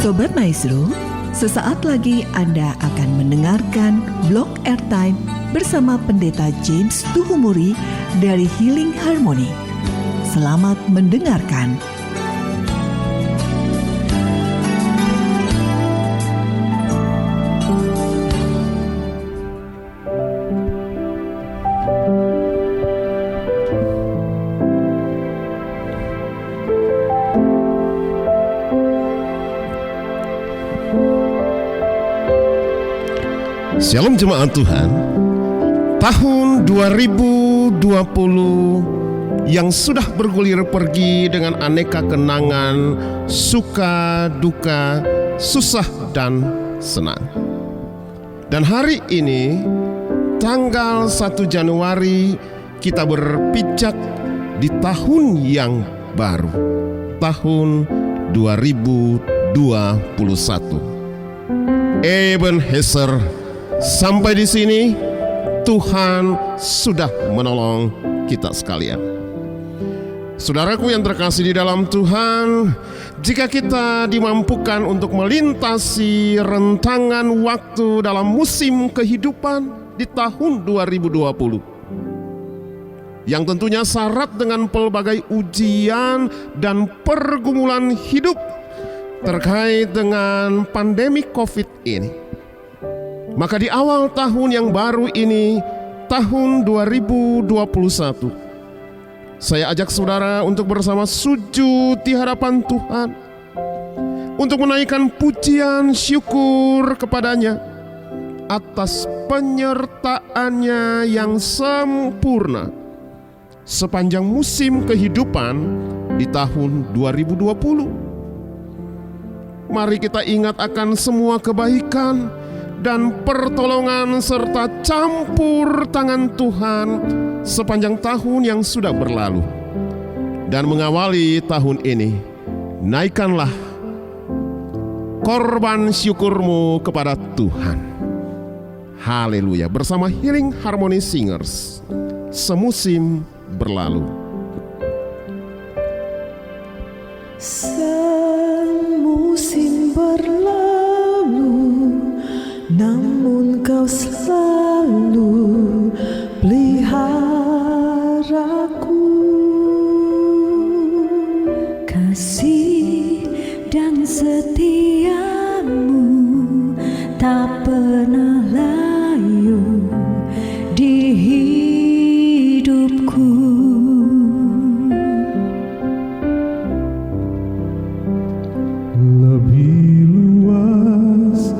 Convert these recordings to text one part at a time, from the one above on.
Sobat Maestro, sesaat lagi Anda akan mendengarkan Blog Airtime bersama Pendeta James Tuhumuri dari Healing Harmony. Selamat mendengarkan. Shalom jemaat Tuhan. Tahun 2020 yang sudah bergulir pergi dengan aneka kenangan, suka, duka, susah, dan senang. Dan hari ini, tanggal 1 Januari, kita berpijak di tahun yang baru, tahun 2021. Ebenezer, sampai di sini Tuhan sudah menolong kita sekalian. Saudaraku yang terkasih di dalam Tuhan, jika kita dimampukan untuk melintasi rentangan waktu dalam musim kehidupan di tahun 2020, yang tentunya syarat dengan pelbagai ujian dan pergumulan hidup terkait dengan pandemi COVID ini, maka di awal tahun yang baru ini, tahun 2021, saya ajak saudara untuk bersama sujud di hadapan Tuhan, untuk menaikkan pujian syukur kepadanya atas penyertaannya yang sempurna sepanjang musim kehidupan di tahun 2020. Mari kita ingat akan semua kebaikan dan pertolongan serta campur tangan Tuhan sepanjang tahun yang sudah berlalu. Dan mengawali tahun ini, naikkanlah korban syukurmu kepada Tuhan. Haleluya. Bersama Healing Harmony Singers, semusim berlalu. Semusim berlalu, namun kau selalu peliharaku. Kasih dan setiamu tak pernah layu di hidupku. Lebih luas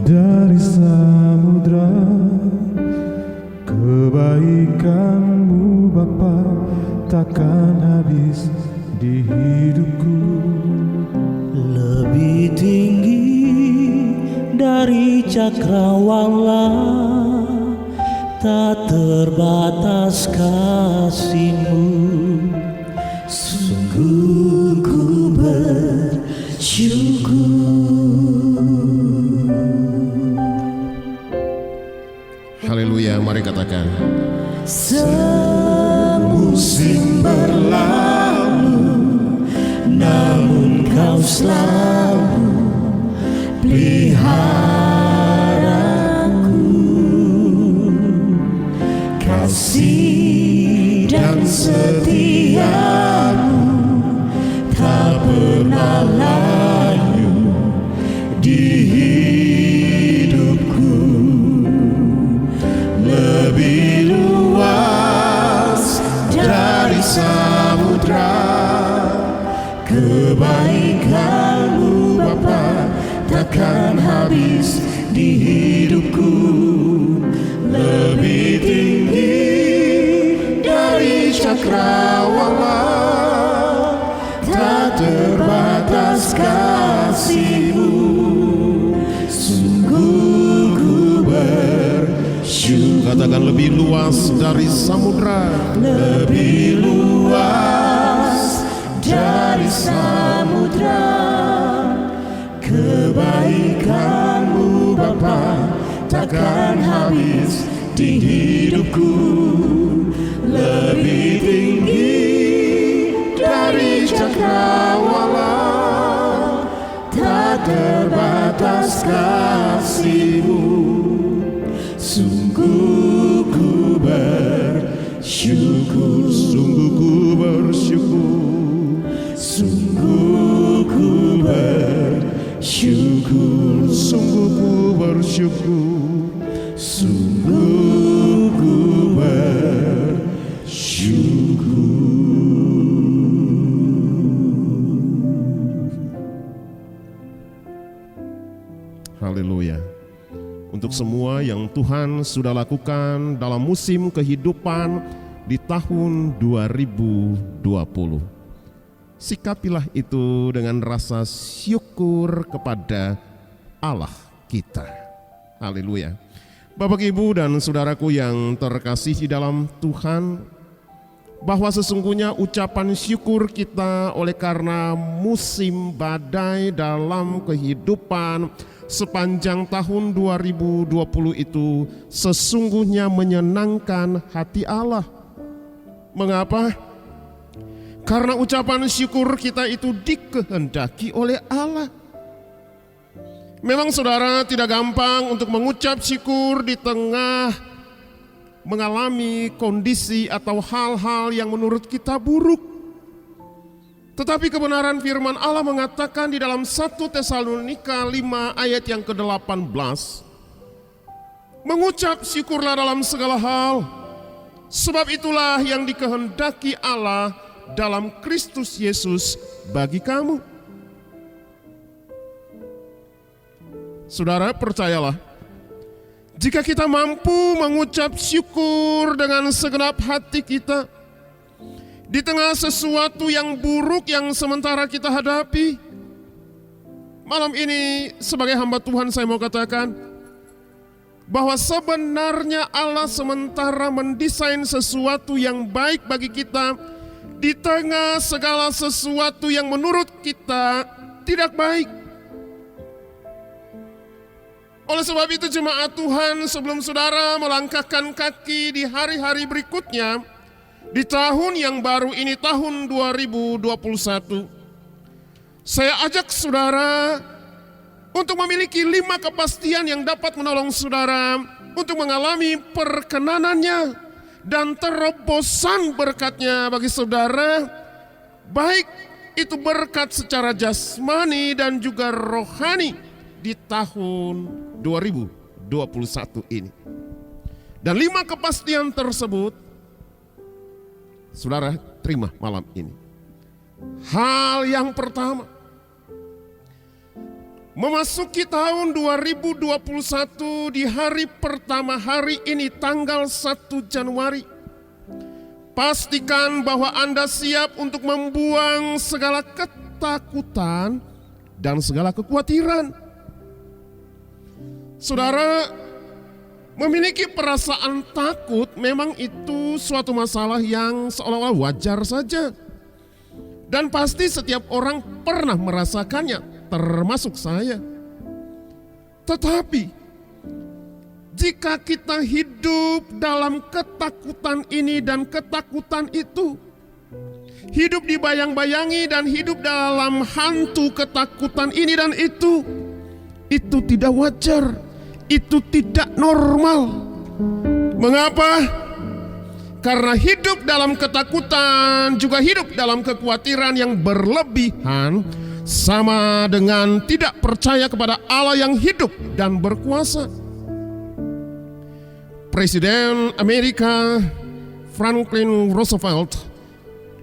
dari samudra, kebaikanmu Bapa takkan habis di hidupku. Lebih tinggi dari cakrawala, tak terbatas kasih-Mu. Sungguh ku bersyukur. Haleluya, mari katakan. Semusim berlalu, namun kau selalu peliharaku. Kasih dan setiamu tak pernah layu di hidupku. Lebih luas dari samudra, kebaikan-Mu Bapa takkan habis di hidupku. Lebih tinggi dari cakrawala, tak terbatas kasih-Mu. Sungguh ku bersyukur. Katakan lebih luas dari samudra. Lebih luas dari samudra, kebaikan-Mu Bapa takkan habis di hidupku. Lebih tinggi dari cakrawala, tak terbatas kasih-Mu. Sungguh ku bersyukur, Sungguh ku bersyukur, sungguh ku bersyukur, sungguh ku bersyukur, sungguh ku haleluya. Untuk semua yang Tuhan sudah lakukan dalam musim kehidupan di tahun 2020, sikapilah itu dengan rasa syukur kepada Allah kita. Haleluya. Bapak, Ibu, dan saudaraku yang terkasih di dalam Tuhan, bahwa sesungguhnya ucapan syukur kita oleh karena musim badai dalam kehidupan sepanjang tahun 2020 itu sesungguhnya menyenangkan hati Allah. Mengapa? Karena ucapan syukur kita itu dikehendaki oleh Allah. Memang saudara, tidak gampang untuk mengucap syukur di tengah mengalami kondisi atau hal-hal yang menurut kita buruk. Tetapi kebenaran firman Allah mengatakan di dalam 1 Tesalonika 5 ayat yang ke-18, mengucap syukurlah dalam segala hal, sebab itulah yang dikehendaki Allah dalam Kristus Yesus bagi kamu. Saudara, percayalah, jika kita mampu mengucap syukur dengan segenap hati kita di tengah sesuatu yang buruk yang sementara kita hadapi, malam ini sebagai hamba Tuhan saya mau katakan bahwa sebenarnya Allah sementara mendesain sesuatu yang baik bagi kita di tengah segala sesuatu yang menurut kita tidak baik. Oleh sebab itu jemaat Tuhan, sebelum saudara melangkahkan kaki di hari-hari berikutnya, di tahun yang baru ini, tahun 2021, saya ajak saudara untuk memiliki 5 kepastian yang dapat menolong saudara untuk mengalami perkenanannya dan terobosan berkatnya bagi saudara, baik itu berkat secara jasmani dan juga rohani di tahun 2021 ini. Dan 5 kepastian tersebut saudara terima malam ini. Hal yang pertama, memasuki tahun 2021 di hari pertama hari ini tanggal 1 Januari, pastikan bahwa Anda siap untuk membuang segala ketakutan dan segala kekhawatiran. Saudara, memiliki perasaan takut memang itu suatu masalah yang seolah-olah wajar saja. Dan pasti setiap orang pernah merasakannya, termasuk saya. Tetapi, jika kita hidup dalam ketakutan ini dan ketakutan itu, hidup dibayang-bayangi dan hidup dalam hantu ketakutan ini dan itu tidak wajar. Itu tidak normal. Mengapa? Karena hidup dalam ketakutan juga hidup dalam kekhawatiran yang berlebihan sama dengan tidak percaya kepada Allah yang hidup dan berkuasa. Presiden Amerika Franklin Roosevelt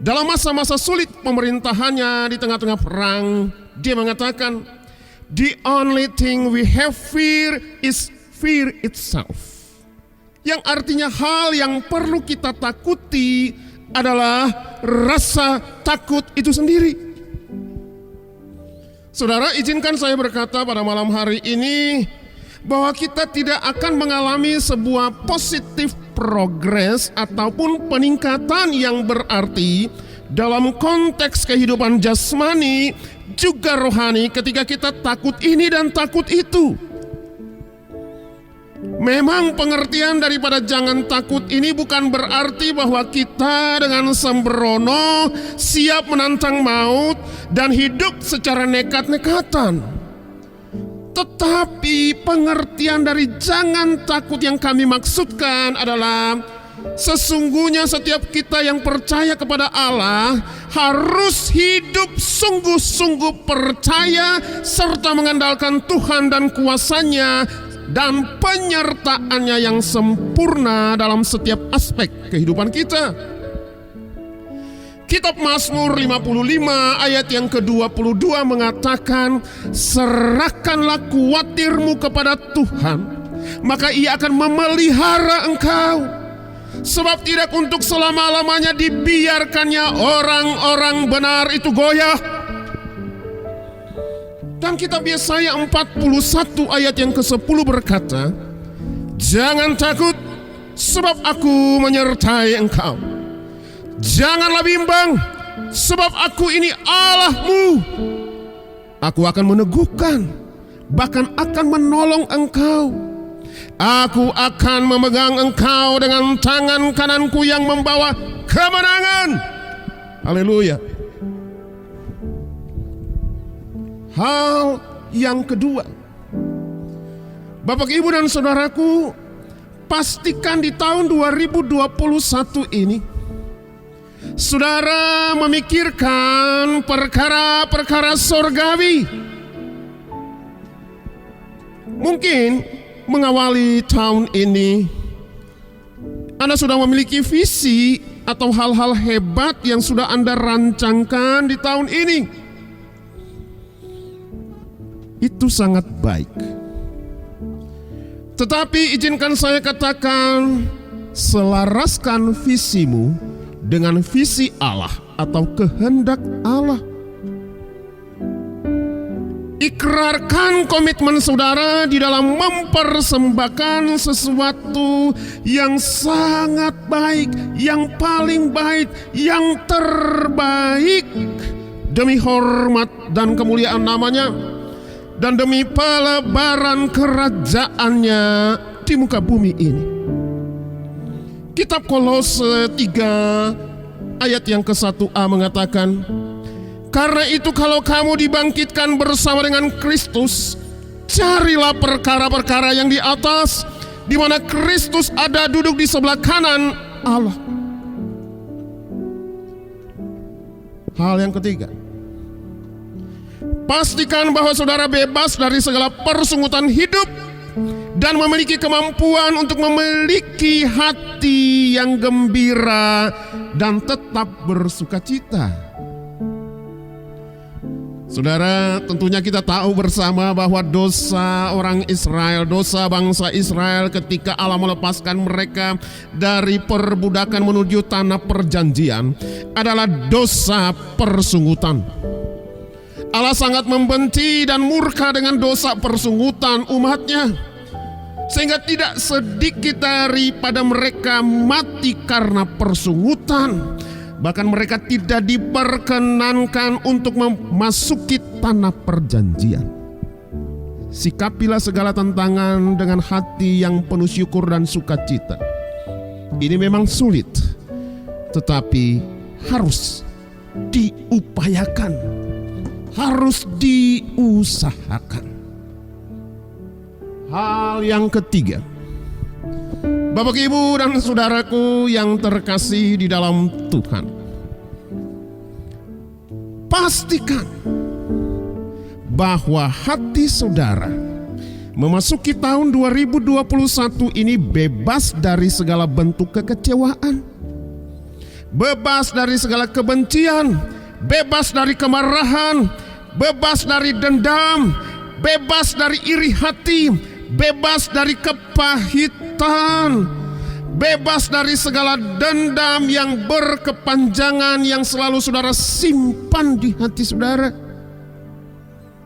dalam masa-masa sulit pemerintahannya di tengah-tengah perang, dia mengatakan, "The only thing we have fear is fear itself." Yang artinya hal yang perlu kita takuti adalah rasa takut itu sendiri. Saudara, izinkan saya berkata pada malam hari ini bahwa kita tidak akan mengalami sebuah positif progress ataupun peningkatan yang berarti dalam konteks kehidupan jasmani juga rohani ketika kita takut ini dan takut itu. Memang pengertian daripada jangan takut ini bukan berarti bahwa kita dengan sembrono siap menantang maut dan hidup secara nekat-nekatan. Tetapi pengertian dari jangan takut yang kami maksudkan adalah sesungguhnya setiap kita yang percaya kepada Allah harus hidup sungguh-sungguh percaya serta mengandalkan Tuhan dan kuasa-Nya dan penyertaan-Nya yang sempurna dalam setiap aspek kehidupan kita. Kitab Mazmur 55 ayat yang ke-22 mengatakan, serahkanlah kuatirmu kepada Tuhan, maka Ia akan memelihara engkau. Sebab tidak untuk selama-lamanya dibiarkannya orang-orang benar itu goyah. Dan kitab Yesaya 41 ayat yang ke-10 berkata, jangan takut, sebab aku menyertai engkau. Janganlah bimbang, sebab aku ini Allahmu. Aku akan meneguhkan, bahkan akan menolong engkau. Aku akan memegang engkau dengan tangan kananku yang membawa kemenangan. Haleluya. Hal yang kedua, Bapak, Ibu, dan Saudaraku, pastikan di tahun 2021 ini saudara memikirkan perkara-perkara surgawi. Mungkin mengawali tahun ini Anda sudah memiliki visi atau hal-hal hebat yang sudah Anda rancangkan di tahun ini. Itu sangat baik. Tetapi izinkan saya katakan, selaraskan visimu dengan visi Allah atau kehendak Allah. Ikrarkan komitmen saudara di dalam mempersembahkan sesuatu yang sangat baik, yang paling baik, yang terbaik demi hormat dan kemuliaan nama-Nya dan demi pelebaran kerajaan-Nya di muka bumi ini. Kitab Kolose 3 ayat yang ke-1a mengatakan, karena itu kalau kamu dibangkitkan bersama dengan Kristus, carilah perkara-perkara yang di atas, di mana Kristus ada duduk di sebelah kanan Allah. Hal yang ketiga, pastikan bahwa saudara bebas dari segala persungutan hidup dan memiliki kemampuan untuk memiliki hati yang gembira dan tetap bersukacita. Saudara, tentunya kita tahu bersama bahwa dosa orang Israel, dosa bangsa Israel ketika Allah melepaskan mereka dari perbudakan menuju tanah perjanjian adalah dosa persungutan. Allah sangat membenci dan murka dengan dosa persungutan umat-Nya, sehingga tidak sedikit daripada mereka mati karena persungutan. Bahkan mereka tidak diperkenankan untuk memasuki tanah perjanjian. Sikapilah segala tantangan dengan hati yang penuh syukur dan sukacita. Ini memang sulit, tetapi harus diupayakan, harus diusahakan. Hal yang ketiga, Bapak, Ibu, dan saudaraku yang terkasih di dalam Tuhan, pastikan bahwa hati saudara memasuki tahun 2021 ini bebas dari segala bentuk kekecewaan, bebas dari segala kebencian, bebas dari kemarahan, bebas dari dendam, bebas dari iri hati, bebas dari kepahitan, bebas dari segala dendam yang berkepanjangan yang selalu saudara simpan di hati saudara.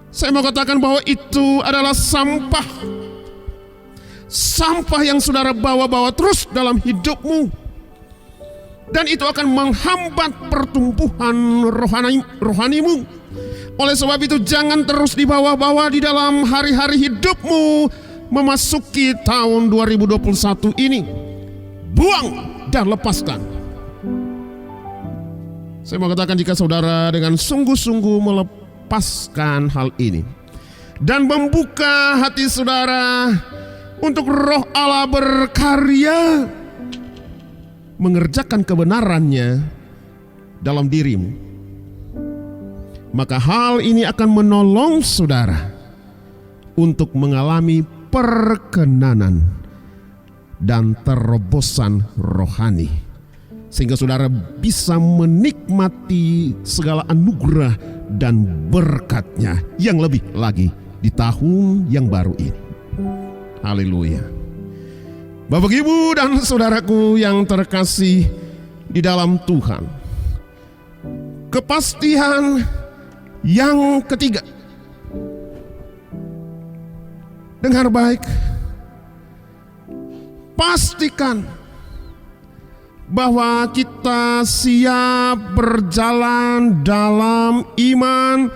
Saya mau katakan bahwa itu adalah sampah. Sampah yang saudara bawa-bawa terus dalam hidupmu. Dan itu akan menghambat pertumbuhan rohanimu. Oleh sebab itu jangan terus dibawa-bawa di dalam hari-hari hidupmu memasuki tahun 2021 ini. Buang dan lepaskan. Saya mau katakan, jika saudara dengan sungguh-sungguh melepaskan hal ini, dan membuka hati saudara untuk Roh Allah berkarya mengerjakan kebenarannya dalam dirimu, maka hal ini akan menolong saudara untuk mengalami perkenanan dan terobosan rohani, sehingga saudara bisa menikmati segala anugerah dan berkatnya yang lebih lagi di tahun yang baru ini. Haleluya. Bapak, Ibu, dan saudaraku yang terkasih di dalam Tuhan, kepastian yang ketiga, dengar baik, pastikan bahwa kita siap berjalan dalam iman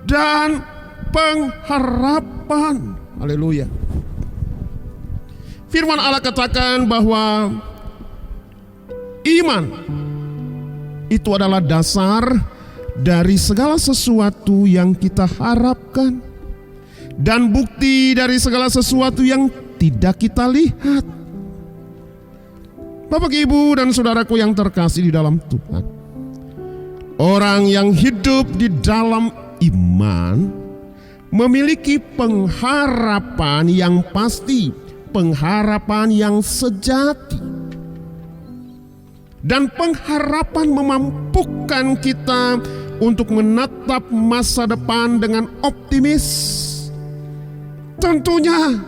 dan pengharapan. Haleluya. Firman Allah katakan bahwa iman itu adalah dasar dari segala sesuatu yang kita harapkan dan bukti dari segala sesuatu yang tidak kita lihat. Bapak, Ibu, dan saudaraku yang terkasih di dalam Tuhan, orang yang hidup di dalam iman memiliki pengharapan yang pasti, pengharapan yang sejati. Dan pengharapan memampukan kita untuk menatap masa depan dengan optimis. Tentunya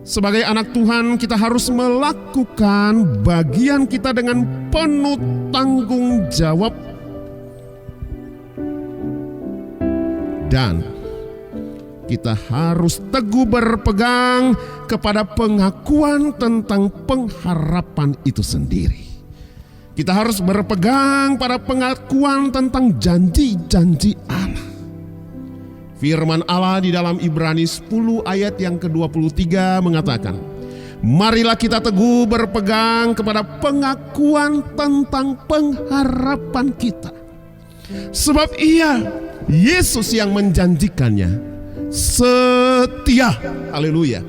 sebagai anak Tuhan kita harus melakukan bagian kita dengan penuh tanggung jawab. Dan kita harus teguh berpegang kepada pengakuan tentang pengharapan itu sendiri. Kita harus berpegang pada pengakuan tentang janji-janji Allah. Firman Allah di dalam Ibrani 10 ayat yang ke-23 mengatakan, marilah kita teguh berpegang kepada pengakuan tentang pengharapan kita. Sebab Ia, Yesus yang menjanjikannya, setia. Haleluya.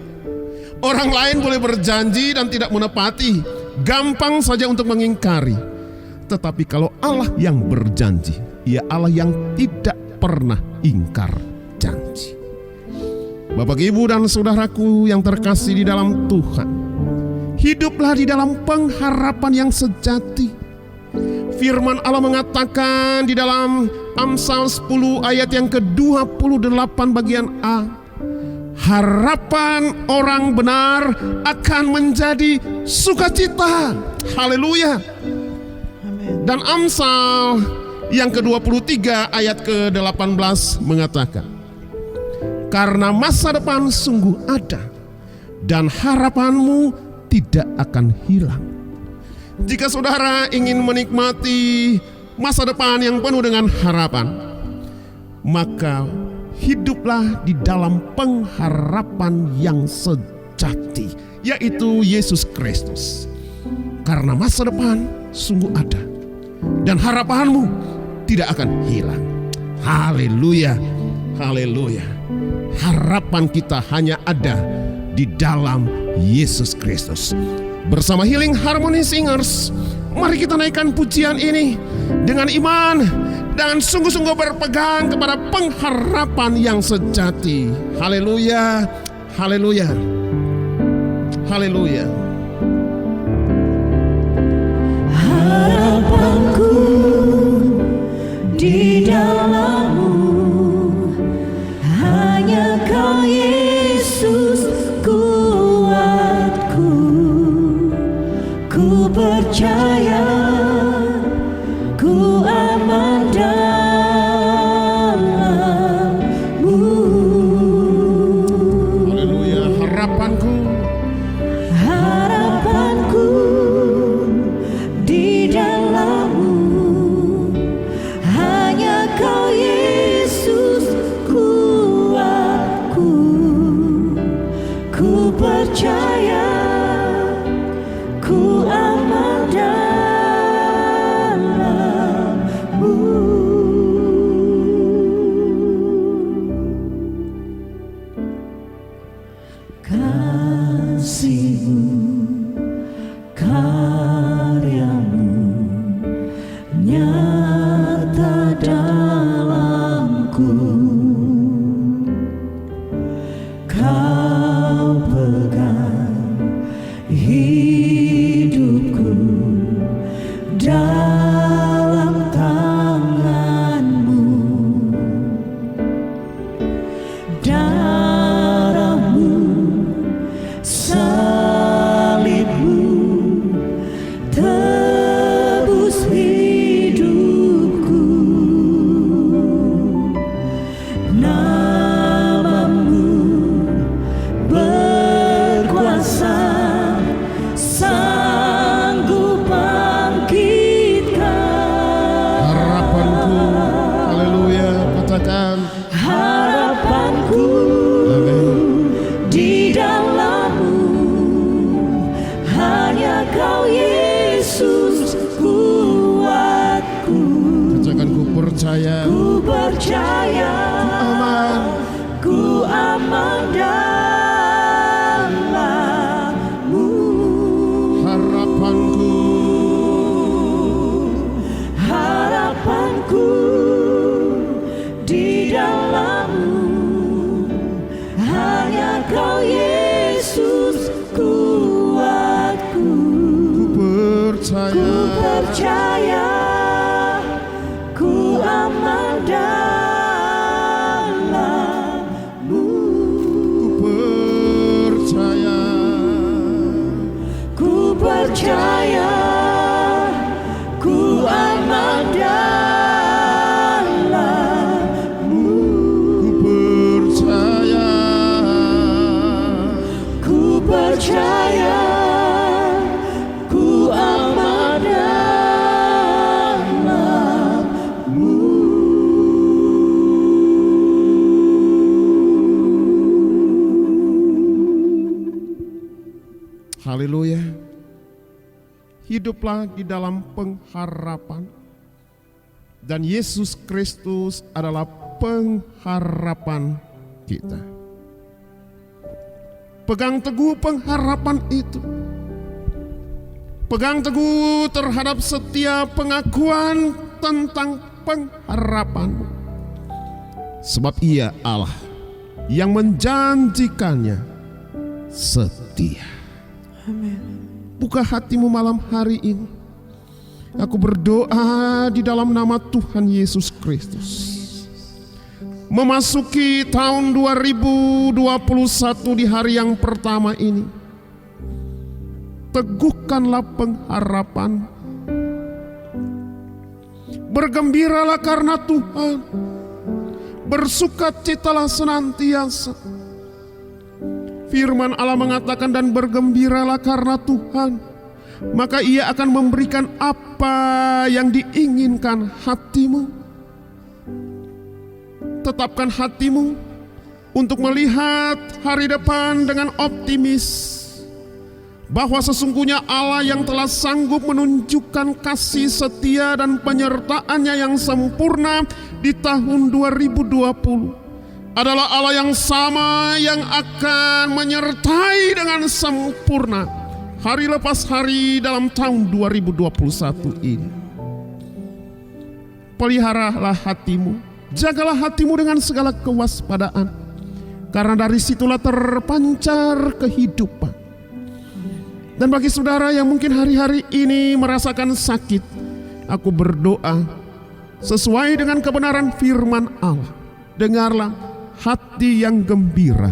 Orang lain boleh berjanji dan tidak menepati, gampang saja untuk mengingkari. Tetapi kalau Allah yang berjanji, Ia Allah yang tidak pernah ingkar janji. Bapak, Ibu, dan saudaraku yang terkasih di dalam Tuhan, hiduplah di dalam pengharapan yang sejati. Firman Allah mengatakan di dalam Amsal 10 ayat yang ke-28 bagian A, harapan orang benar akan menjadi sukacita. Haleluya. Dan Amsal yang ke-23 ayat ke-18 mengatakan, karena masa depan sungguh ada dan harapanmu tidak akan hilang. Jika saudara ingin menikmati masa depan yang penuh dengan harapan, maka hiduplah di dalam pengharapan yang sejati, yaitu Yesus Kristus. Karena masa depan sungguh ada dan harapanmu tidak akan hilang. Haleluya, haleluya. Harapan kita hanya ada di dalam Yesus Kristus. Bersama Healing Harmony Singers, mari kita naikkan pujian ini dengan iman dan sungguh-sungguh berpegang kepada pengharapan yang sejati. Haleluya, haleluya, haleluya. Harapanku di dalam-Mu, hanya Kau Yesus kuatku. Ku percaya, ku aman dalam-Mu. Haleluya, harapanku di dalam-Mu, hanya Kau Yesus kuatku. Ku percaya, ku aman dalam-Mu. ku percaya, aman. ku aman dalam-Mu. Harapanku, harapanku di dalam-Mu, hanya Kau Yesus kuatku. ku Ku percaya, ku aman dalam-Mu. percaya. Ku percaya, ku aman dalam-Mu. Percaya, Ku percaya, ku aman dalam-Mu. haleluya. Hiduplah di dalam pengharapan, dan Yesus Kristus adalah pengharapan kita. Pegang teguh pengharapan itu. Pegang teguh terhadap setiap pengakuan tentang pengharapan. Sebab Ia Allah yang menjanjikannya setia. Buka hatimu malam hari ini. Aku berdoa di dalam nama Tuhan Yesus Kristus. Memasuki tahun 2021 di hari yang pertama ini, teguhkanlah pengharapan. Bergembiralah karena Tuhan. Bersukacitalah senantiasa. Firman Allah mengatakan, dan bergembiralah karena Tuhan, maka Ia akan memberikan apa yang diinginkan hatimu. Tetapkan hatimu untuk melihat hari depan dengan optimis, bahwa sesungguhnya Allah yang telah sanggup menunjukkan kasih setia dan penyertaannya yang sempurna di tahun 2020 adalah Allah yang sama yang akan menyertai dengan sempurna hari lepas hari dalam tahun 2021 ini. Peliharalah hatimu, jagalah hatimu dengan segala kewaspadaan, karena dari situlah terpancar kehidupan. Dan bagi saudara yang mungkin hari-hari ini merasakan sakit, aku berdoa sesuai dengan kebenaran firman Allah. Dengarlah, hati yang gembira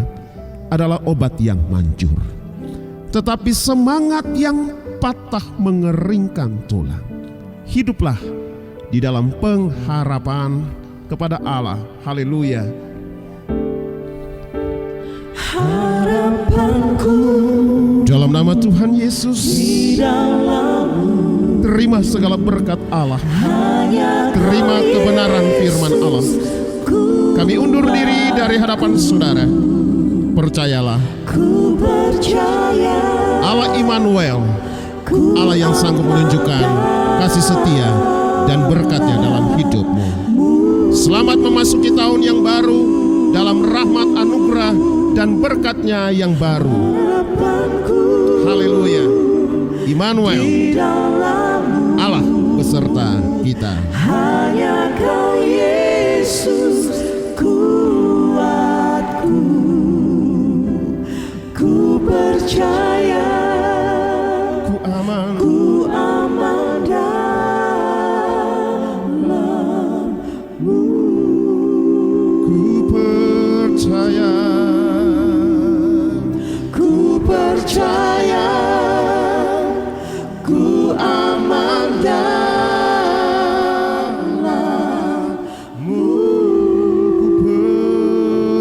adalah obat yang manjur, tetapi semangat yang patah mengeringkan tulang. Hiduplah di dalam pengharapan kepada Allah. Haleluya. Harapanku Dalam nama Tuhan Yesus, di dalam-Mu, terima segala berkat Allah. hanya Terima kebenaran firman Allah. Kami undur diri dari hadapan saudara. Percayalah, ku percaya, Allah Immanuel, Allah yang sanggup menunjukkan kasih setia dan berkatnya dalam hidupmu. Selamat memasuki tahun yang baru dalam rahmat anugerah dan berkatnya yang baru. Haleluya. Immanuel, di dalam-Mu, Allah beserta kita. hanya Kau Yesus kuatku. Ku percaya, Ku aman, ku aman dalam-Mu. ku percaya. Ku percaya, ku aman dalam-Mu.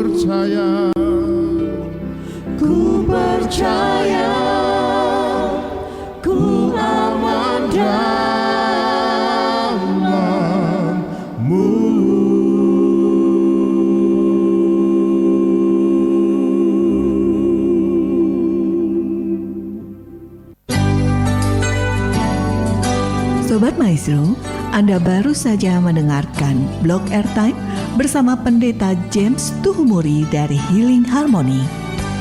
Percaya, Ku percaya, ku aman dalam-Mu. Sobat Maestro, Anda baru saja mendengarkan Blog Airtime bersama Pendeta James Tuhumuri dari Healing Harmony.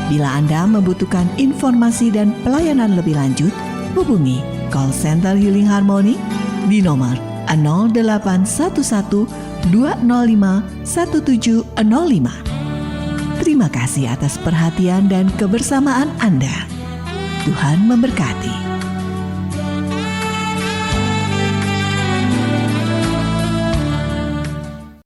Bila Anda membutuhkan informasi dan pelayanan lebih lanjut, hubungi call center Healing Harmony di nomor 0811 205 1705. Terima kasih atas perhatian dan kebersamaan Anda. Tuhan memberkati.